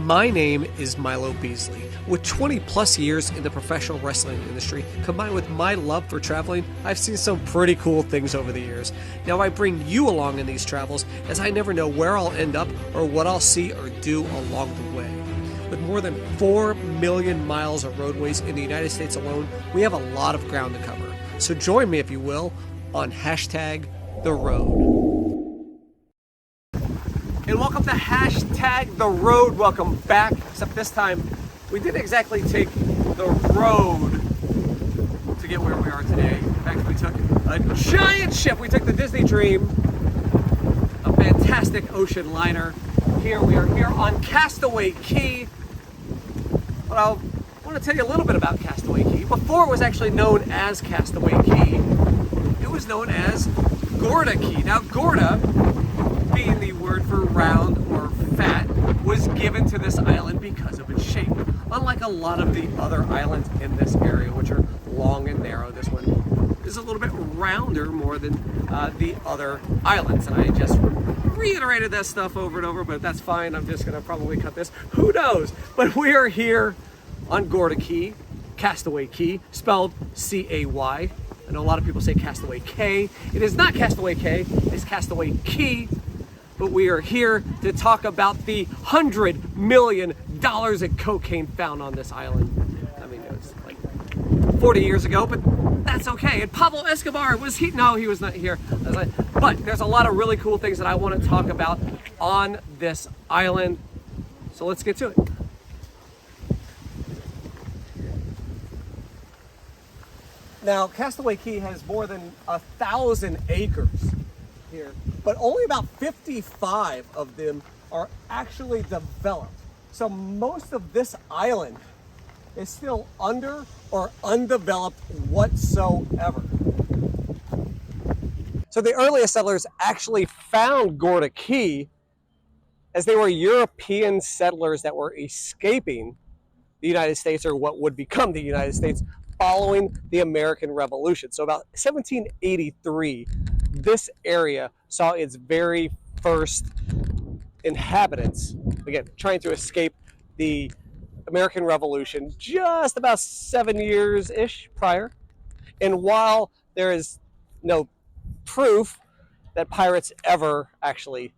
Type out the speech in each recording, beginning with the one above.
My name is Milo Beasley. With 20 plus years in the professional wrestling industry, combined with my love for traveling, I've seen some pretty cool things over the years. Now I bring you along in these travels, as I never know where I'll end up or what I'll see or do along the way. With more than 4 million miles of roadways in the United States alone, we have a lot of ground to cover. So join me, if you will, on #The Road. And welcome to #The Road. Welcome back. Except this time, we didn't exactly take the road to get where we are today. In fact, we took a giant ship. We took the Disney Dream, a fantastic ocean liner. Here we are here on Castaway Cay. But I want to tell you a little bit about Castaway Cay. Before it was actually known as Castaway Cay, it was known as Gorda Cay. Now, Gorda, being the word for round or fat, was given to this island because of its shape. Unlike a lot of the other islands in this area, which are long and narrow, this one is a little bit rounder more than the other islands. And I just reiterated that stuff over and over, but that's fine. I'm just going to probably cut this. Who knows? But we are here on Gorda Cay, Castaway Cay, spelled C-A-Y. I know a lot of people say Castaway Cay. It is not Castaway Cay, it's Castaway Cay. But we are here to talk about the $100 million in cocaine found on this island. I mean, it was like 40 years ago, but that's okay. And Pablo Escobar, was he? No, he was not here. But there's a lot of really cool things that I want to talk about on this island. So let's get to it. Now, Castaway Cay has more than 1,000 acres here, but only about 55 of them are actually developed. So most of this island is still under or undeveloped whatsoever. So the earliest settlers actually found Gorda Cay as they were European settlers that were escaping the United States, or what would become the United States, following the American Revolution. So about 1783, this area saw its very first inhabitants, again, trying to escape the American Revolution just about 7 years-ish prior. And while there is no proof that pirates ever actually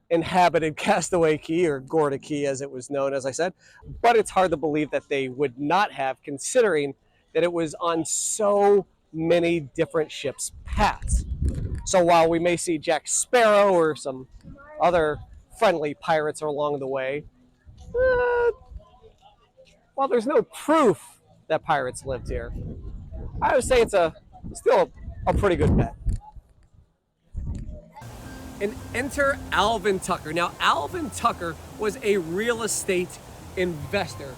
inhabited Castaway Cay, or Gorda Cay as it was known, as I said, but it's hard to believe that they would not have, considering that it was on so many different ships' paths. So while we may see Jack Sparrow or some other friendly pirates along the way, while there's no proof that pirates lived here, I would say it's still a pretty good bet. And enter Alvin Tucker. Now, Alvin Tucker was a real estate investor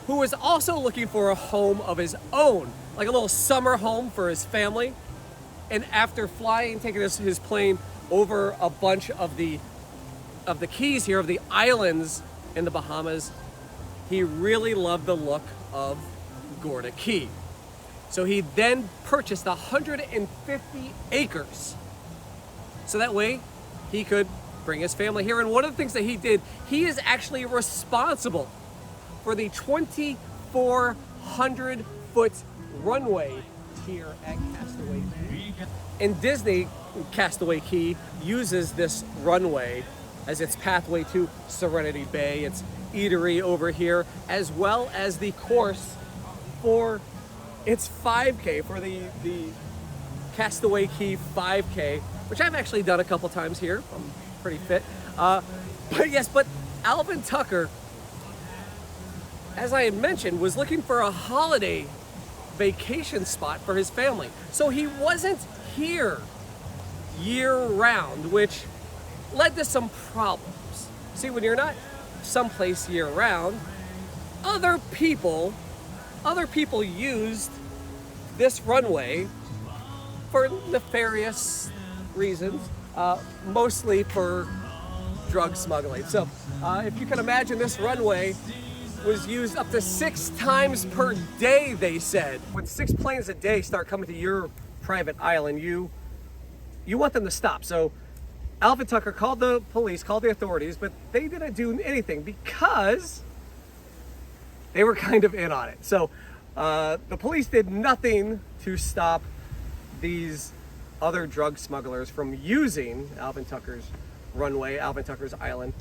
who was also looking for a home of his own, like a little summer home for his family. And after taking his plane over a bunch of the keys here, of the islands in the Bahamas, he really loved the look of Gorda Cay. So he then purchased 150 acres. So that way he could bring his family here. And one of the things that he did, he is actually responsible for the 2,400-foot runway here at Castaway Cay. And Disney, Castaway Cay, uses this runway as its pathway to Serenity Bay, its eatery over here, as well as the course for its 5K, for the Castaway Cay 5K, which I've actually done a couple times here. I'm pretty fit. But Alvin Tucker, as I had mentioned, was looking for a holiday vacation spot for his family. So he wasn't here year-round, which led to some problems. See, when you're not someplace year-round, other people used this runway for nefarious reasons, mostly for drug smuggling. So if you can imagine, this runway was used up to 6 times per day, they said. When 6 planes a day start coming to your private island, you want them to stop. So Alvin Tucker called the police, called the authorities, but they didn't do anything because they were kind of in on it. So the police did nothing to stop these other drug smugglers from using Alvin Tucker's runway, Alvin Tucker's island.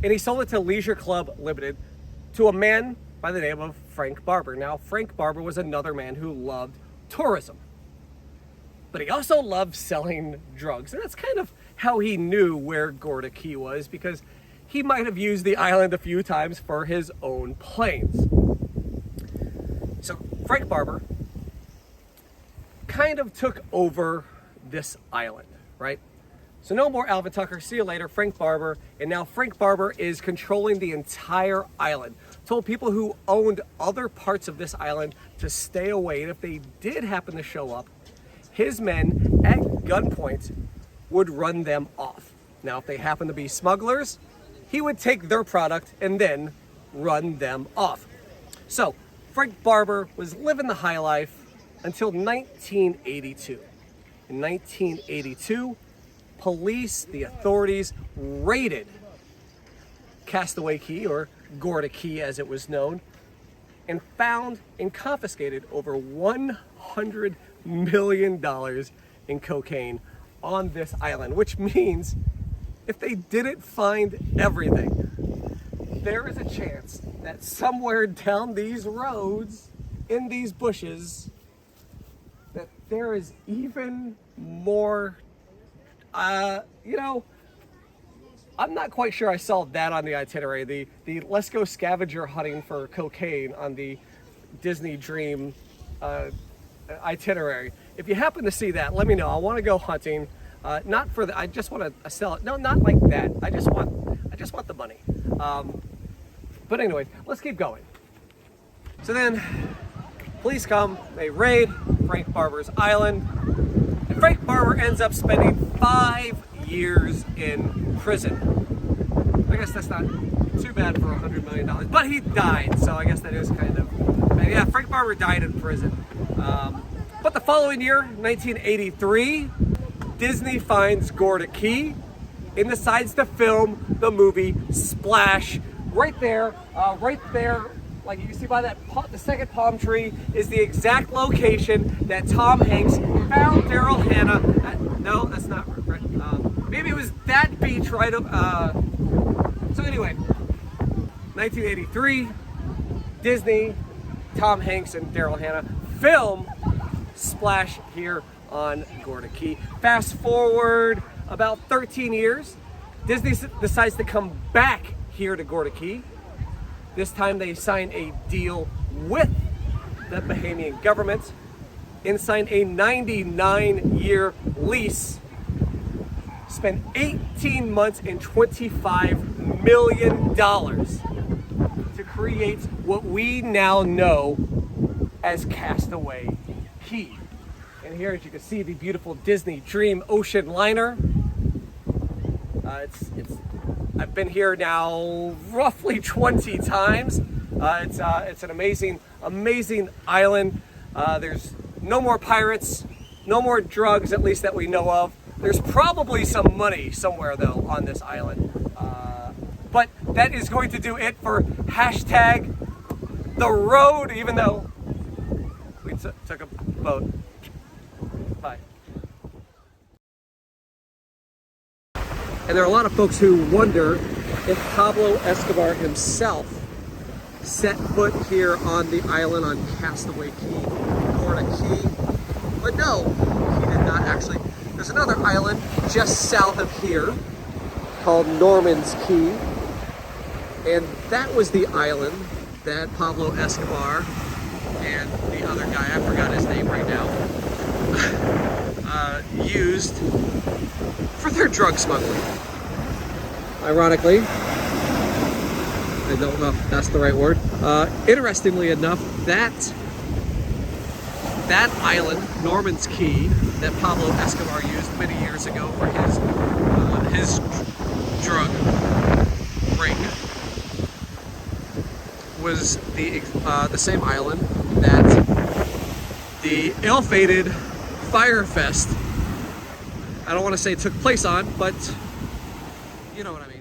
And he sold it to Leisure Club Limited to a man by the name of Frank Barber. Now, Frank Barber was another man who loved tourism, but he also loved selling drugs. And that's kind of how he knew where Gorda Cay was, because he might have used the island a few times for his own planes. So Frank Barber kind of took over this island, right? So no more Alvin Tucker, see you later, Frank Barber. And now Frank Barber is controlling the entire island. Told people who owned other parts of this island to stay away. And if they did happen to show up, his men at gunpoint would run them off. Now, if they happen to be smugglers, he would take their product and then run them off. So Frank Barber was living the high life until 1982. In 1982, police, the authorities, raided Castaway Cay, or Gorda Cay as it was known, and found and confiscated over $100 million in cocaine on this island, which means if they didn't find everything, there is a chance that somewhere down these roads, in these bushes, that there is even more, I'm not quite sure I saw that on the itinerary. The let's go scavenger hunting for cocaine on the Disney Dream itinerary. If you happen to see that, let me know. I want to go hunting. Not for the, I just want to sell it. No, not like that. I just want the money. But anyway, let's keep going. So then, police come, they raid Frank Barber's island, and Frank Barber ends up spending 5 years in prison. I guess that's not too bad for $100 million, but he died, so I guess that is kind of, yeah, Frank Barber died in prison. But the following year, 1983, Disney finds Gorda Cay and decides to film the movie Splash right there, like you can see by that, the second palm tree is the exact location that Tom Hanks found Daryl Hannah at. No, that's not right. Maybe it was that beach right up. So anyway, 1983, Disney, Tom Hanks and Daryl Hannah film Splash here on Gorda Cay. Fast forward about 13 years, Disney decides to come back here to Gorda Cay. This time they sign a deal with the Bahamian government and sign a 99-year lease. Spend 18 months and $25 million to create what we now know as Castaway Cay. And here, as you can see, the beautiful Disney Dream Ocean Liner. I've been here now roughly 20 times. It's an amazing island. There's no more pirates, no more drugs, at least that we know of. There's probably some money somewhere though on this island. But that is going to do it for hashtag the road, even though we took a boat. Bye. And there are a lot of folks who wonder if Pablo Escobar himself set foot here on the island on Castaway Cay, Gorda Cay. But no, he did not actually. There's another island just south of here called Norman's Cay. And that was the island that Pablo Escobar and the other guy, I forgot his name right now, used for their drug smuggling. Ironically, I don't know if that's the right word. Interestingly enough, that island, Norman's Cay, that Pablo Escobar used many years ago for his drug ring, was the same island that the ill-fated Fire Fest, I don't want to say took place on, but You know what I mean.